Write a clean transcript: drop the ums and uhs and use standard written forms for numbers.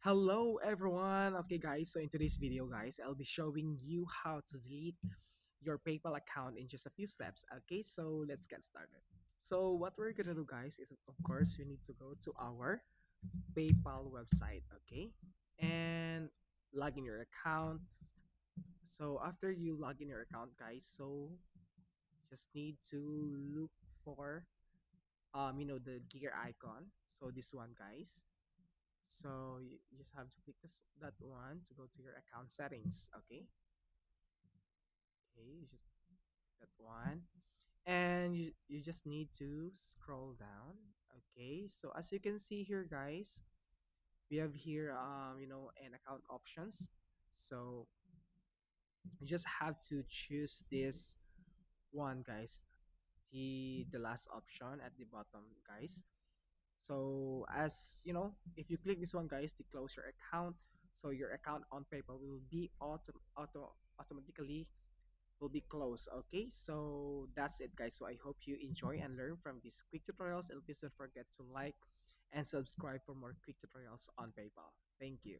Hello everyone. Okay guys, so in today's video guys, I'll be showing you how to delete your PayPal account in just a few steps. Okay, so let's get started. So what we're gonna do guys is of course we need to go to our PayPal website, okay? And log in your account. So after you log in your account guys, so just need to look for the gear icon. So this one guys. So you just have to click that one to go to your account settings. Okay, you just that one, and you just need to scroll down. Okay, so as you can see here, guys, we have here an account options. So you just have to choose this one, guys. The last option at the bottom, guys. So as you know, if you click this one, guys, to close your account, so your account on PayPal will be automatically will be closed. Okay, so that's it, guys. So I hope you enjoy and learn from these quick tutorials, and please don't forget to like and subscribe for more quick tutorials on PayPal. Thank you.